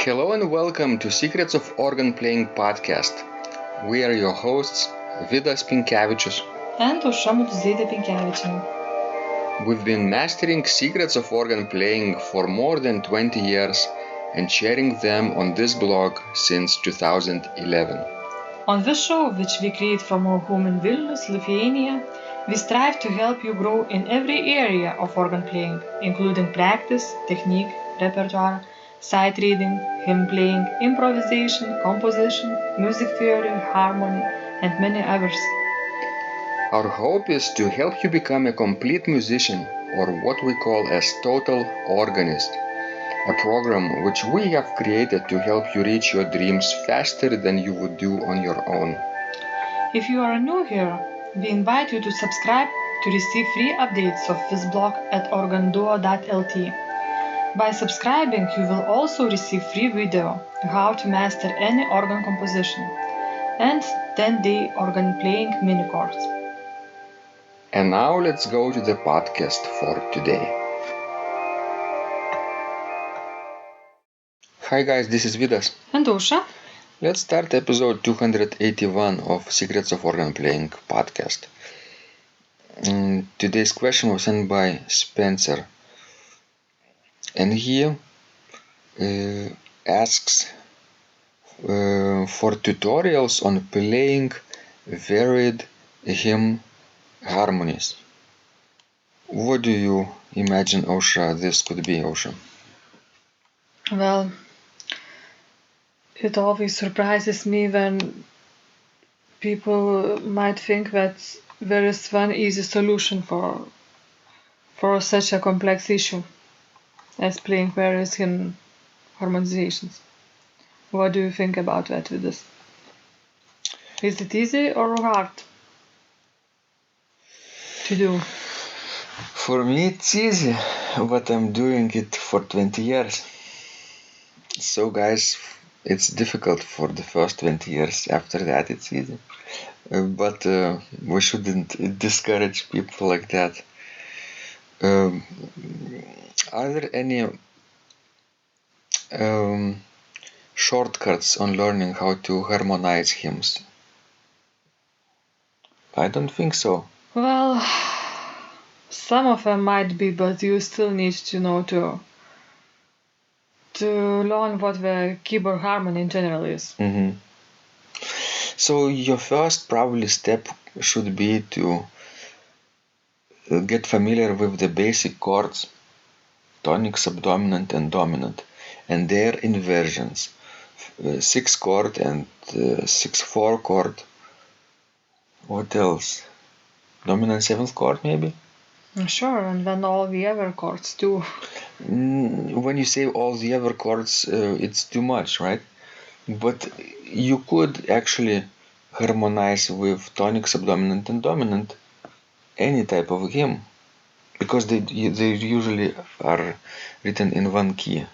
Hello and welcome to Secrets of Organ Playing podcast. We are your hosts, Vidas Pinkevičius and Aušra Pinkevičienė. We've been mastering secrets of organ playing for more than 20 years and sharing them on this blog since 2011. On this show, which we create from our home in Vilnius, Lithuania, we strive to help you grow in every area of organ playing, including practice, technique, repertoire, sight reading, hymn playing, improvisation, composition, music theory, harmony, and many others. Our hope is to help you become a complete musician, or what we call as total organist, a program which we have created to help you reach your dreams faster than you would do on your own. If you are new here, we invite you to subscribe to receive free updates of this blog at organduo.lt. By subscribing, you will also receive free video how to master any organ composition and 10-day organ playing mini course. And now let's go to the podcast for today. Hi guys, this is Vidas. And Aušra. Let's start episode 281 of Secrets of Organ Playing podcast. Today's question was sent by Spencer. And he asks for tutorials on playing varied hymn harmonies. What do you imagine, Aušra, this could be, Aušra? Well, it always surprises me when people might think that there is one easy solution for such a complex issue as playing various hymn harmonizations. What do you think about that with this? Is it easy or hard to do? For me it's easy, but I'm doing it for 20 years. So guys, it's difficult for the first 20 years. After that it's easy. But we shouldn't discourage people like that. Are there any shortcuts on learning how to harmonize hymns? I don't think so. Well, some of them might be, but you still need to know to learn what the keyboard harmony in general is. Mm-hmm. So your first probably step should be to get familiar with the basic chords, tonic, subdominant and dominant, and their inversions, 6 chord and 6/4 chord. What else? Dominant 7th chord maybe? Sure, and then all the other chords too. When you say all the other chords, it's too much, right? But you could actually harmonize with tonic, subdominant and dominant any type of hymn, because they usually are written in one key.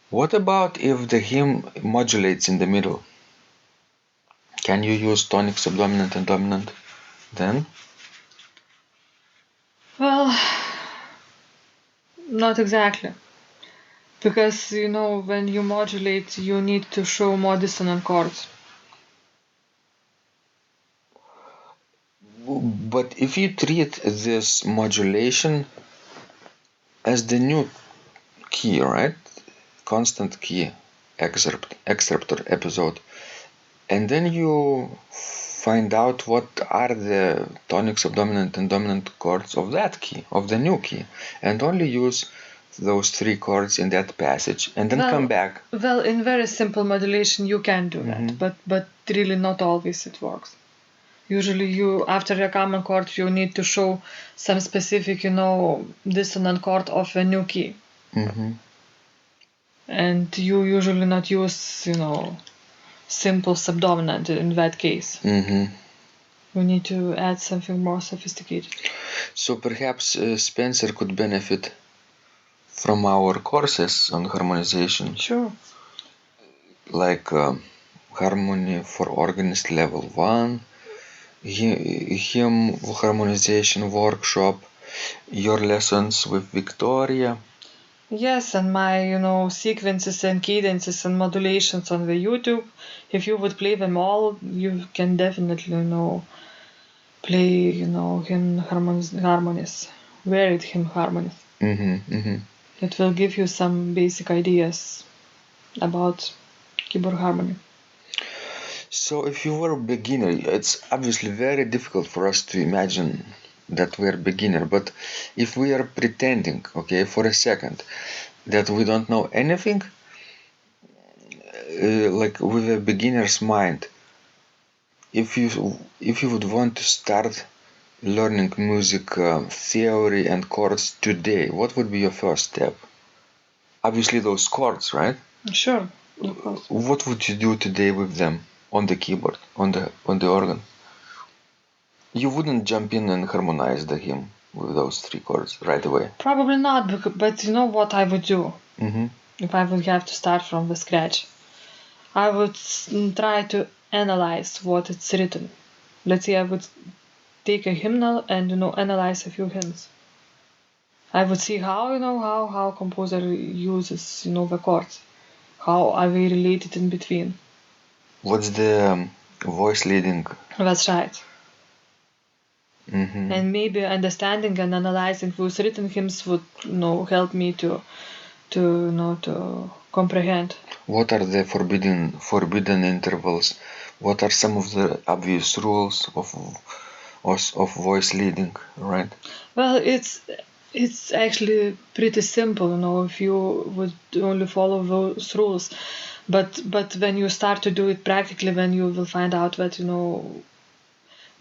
What about if the hymn modulates in the middle? Can you use tonic, subdominant and dominant then? Well, not exactly. Because, when you modulate, you need to show more dissonant chords. But if you treat this modulation as the new key, right? Constant key excerptor episode, and then you find out what are the tonic, subdominant and dominant chords of that key, of the new key, and only use those 3 chords in that passage and then come back. Well, in very simple modulation you can do that, but really not always it works. Usually you, after a common chord, you need to show some specific, dissonant chord of a new key. Mm-hmm. And you usually not use, simple subdominant in that case. Mm-hmm. We need to add something more sophisticated. So perhaps Spencer could benefit from our courses on harmonization. Sure. Like Harmony for Organist Level 1, Hymn Harmonization Workshop, your lessons with Victoria, Yes, and my sequences and cadences and modulations on the YouTube, if you would play them all, you can definitely play hymn harmonies, varied hymn harmonies. It will give you some basic ideas about keyboard harmony. So if you were a beginner, it's obviously very difficult for us to imagine that we're beginner, but if we are pretending, okay, for a second, that we don't know anything, like with a beginner's mind, if you would want to start learning music theory and chords today, what would be your first step? Obviously those chords, right? Sure, of course. What would you do today with them on the keyboard, on the organ? You wouldn't jump in and harmonize the hymn with those three chords right away. Probably not, but you know what I would do if I would have to start from the scratch? I would try to analyze what it's written. Let's say I would take a hymnal and analyze a few hymns. I would see how composer uses the chords, how are they related in between. What's the voice leading? That's right. And maybe understanding and analyzing those written hymns would help me to comprehend. What are the forbidden intervals? What are some of the obvious rules of voice leading, right? Well, it's actually pretty simple, if you would only follow those rules. But when you start to do it practically, then you will find out that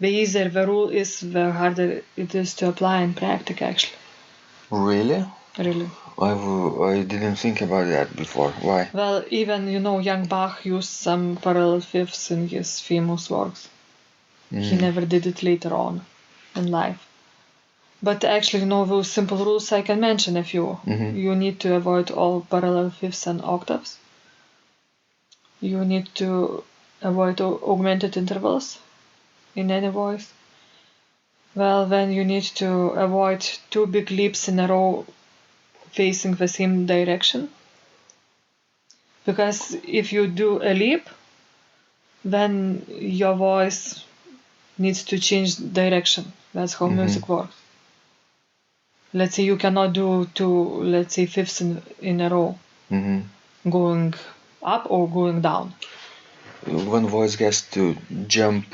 the easier the rule is, the harder it is to apply in practice. Actually, Really? really. I didn't think about that before. Why? Well, even young Bach used some parallel fifths in his famous works. He never did it later on in life. But actually, those simple rules I can mention a few. You need to avoid all parallel fifths and octaves. You need to avoid augmented intervals in any voice. Well, then you need to avoid two big leaps in a row facing the same direction. Because if you do a leap, then your voice needs to change direction. That's how music works. Let's say you cannot do two, let's say, fifths in a row, going up or going down. One voice has to jump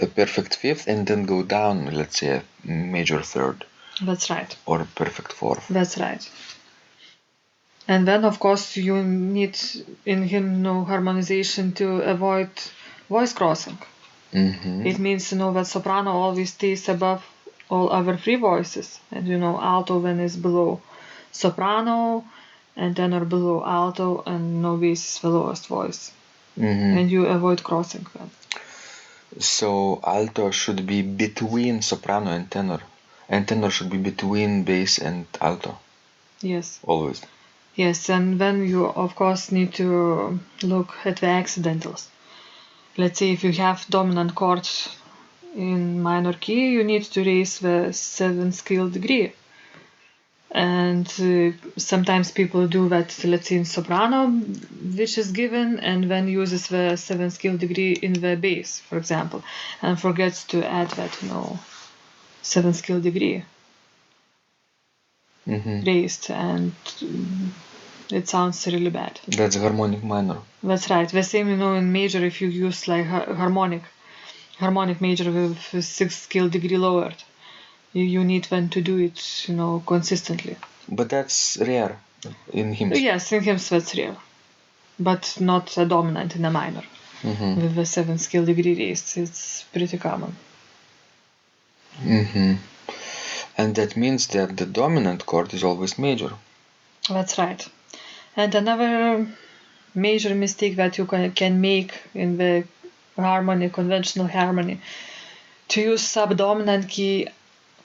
a perfect fifth and then go down, let's say, a major third. That's right. Or a perfect fourth. That's right. And then, of course, you need in hymn harmonization to avoid voice crossing. It means that soprano always stays above all other three voices, and alto then is below soprano, and tenor below alto, and bass is the lowest voice. And you avoid crossing them. So alto should be between soprano and tenor should be between bass and alto. Yes. Always. Yes, and then you of course need to look at the accidentals. Let's say if you have dominant chord in minor key, you need to raise the 7th scale degree. And sometimes people do that, let's say in soprano, which is given, and then uses the 7th scale degree in the bass, for example, and forgets to add that 7th scale degree raised, and it sounds really bad. That's harmonic minor. That's right. The same, in major, if you use like harmonic major with 6th scale degree lowered, you need then to do it, consistently. But that's rare in hymns. Yes, in hymns that's rare, but not a dominant in a minor. With the 7th scale degree raised, it's pretty common. And that means that the dominant chord is always major. That's right. And another major mistake that you can make in the harmony, conventional harmony, to use subdominant key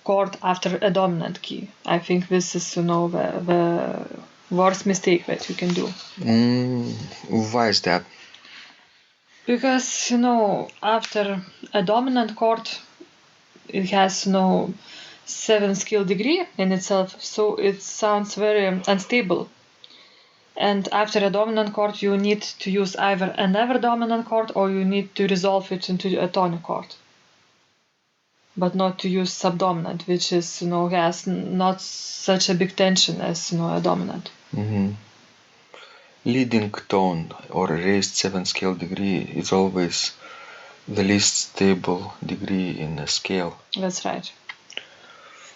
chord after a dominant key. I think this is, the worst mistake that you can do. Why is that? Because, after a dominant chord, it has 7th scale degree in itself, so it sounds very unstable. And after a dominant chord, you need to use either another dominant chord or you need to resolve it into a tonic chord. But not to use subdominant, which is, has not such a big tension as, a dominant. Leading tone or raised 7th scale degree is always the least stable degree in a scale. That's right.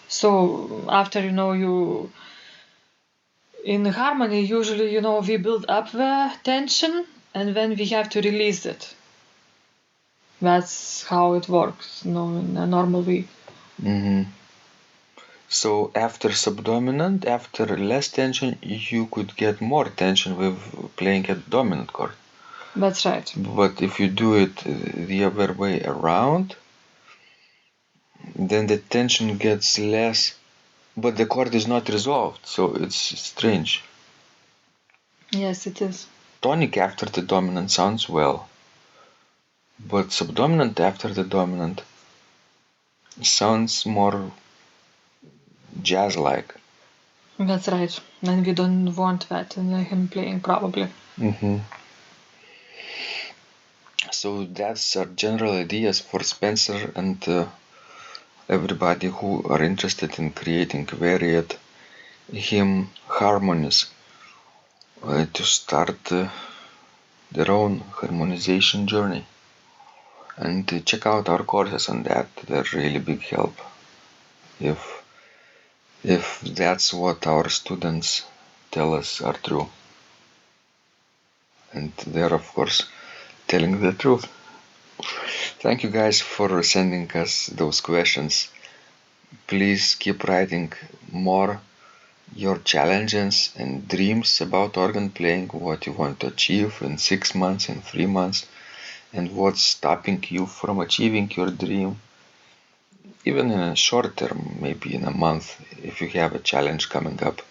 So after, you in harmony, usually, we build up the tension and then we have to release it. That's how it works, in a normal way. So after subdominant, after less tension, you could get more tension with playing a dominant chord. That's right. But if you do it the other way around, then the tension gets less, but the chord is not resolved, so it's strange. Yes, it is. Tonic after the dominant sounds well, but subdominant after the dominant sounds more jazz-like. That's right. And we don't want that in him playing, probably. So that's our general ideas for Spencer and everybody who are interested in creating varied hymn harmonies to start their own harmonization journey. And check out our courses on that. They're really big help. If that's what our students tell us are true. And they're of course telling the truth. Thank you guys for sending us those questions. Please keep writing more your challenges and dreams about organ playing, what you want to achieve in 6 months, in 3 months, and what's stopping you from achieving your dream. Even in a short term, maybe in a month, if you have a challenge coming up,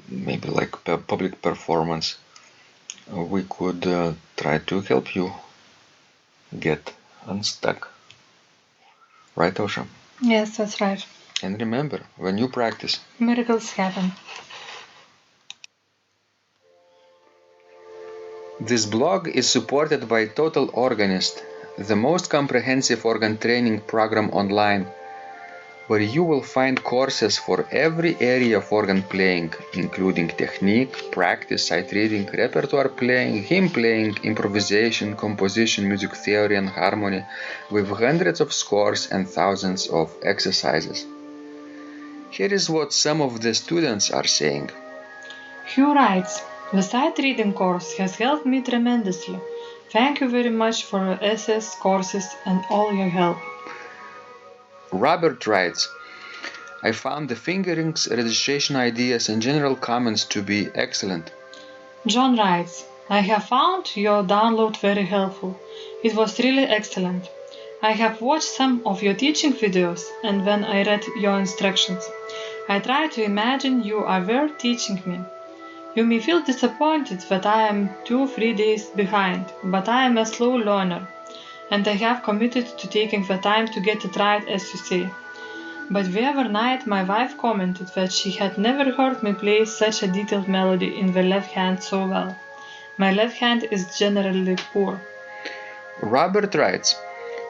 maybe like public performance, we could try to help you get unstuck. Right, Osha? Yes, that's right. And remember, when you practice, miracles happen. This blog is supported by Total Organist, the most comprehensive organ training program online, where you will find courses for every area of organ playing, including technique, practice, sight reading, repertoire playing, hymn playing, improvisation, composition, music theory and harmony, with hundreds of scores and thousands of exercises. Here is what some of the students are saying. Hugh writes, "The sight reading course has helped me tremendously. Thank you very much for your SS courses and all your help." Robert writes, I found the fingerings, registration ideas and general comments to be excellent. John writes, "I have found your download very helpful. It was really excellent. I have watched some of your teaching videos and when I read your instructions, I tried to imagine you are there teaching me. You may feel disappointed that I am 2-3 days behind, but I am a slow learner, and I have committed to taking the time to get it right as you say. But the other night my wife commented that she had never heard me play such a detailed melody in the left hand so well. My left hand is generally poor." Robert writes,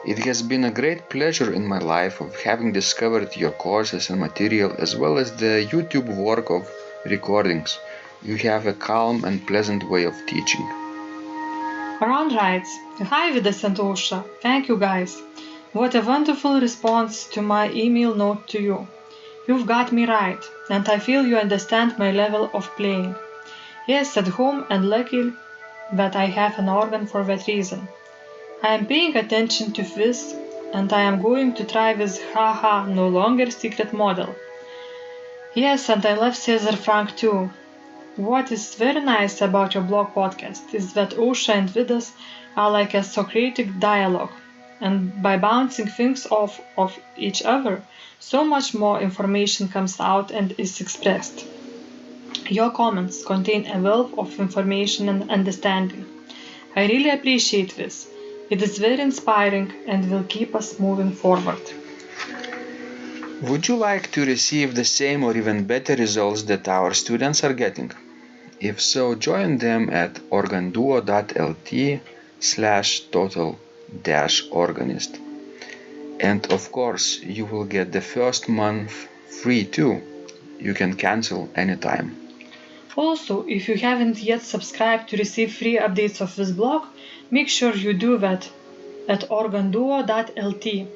it has been a great pleasure in my life of having discovered your courses and material as well as the YouTube work of recordings. You have a calm and pleasant way of teaching. Ron writes, "Hi Vidas and Osha, thank you guys. What a wonderful response to my email note to you. You've got me right, and I feel you understand my level of playing. Yes, at home and lucky that I have an organ for that reason. I am paying attention to this, and I am going to try this haha no longer secret model. Yes, and I love Cesar Frank too. What is very nice about your blog podcast is that Osha and Vidas are like a Socratic dialogue, and by bouncing things off of each other, so much more information comes out and is expressed. Your comments contain a wealth of information and understanding. I really appreciate this. It is very inspiring and will keep us moving forward." Would you like to receive the same or even better results that our students are getting? If so, join them at organduo.lt/total-organist. And of course, you will get the first month free too. You can cancel anytime. Also, if you haven't yet subscribed to receive free updates of this blog, make sure you do that at organduo.lt.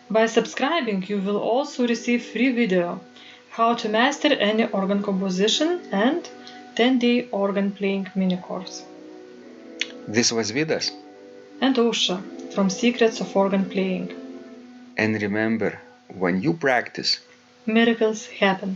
By subscribing, you will also receive free video, how to master any organ composition and 10-day organ playing mini course. This was Vidas. And Ausra from Secrets of Organ Playing. And remember, when you practice, miracles happen.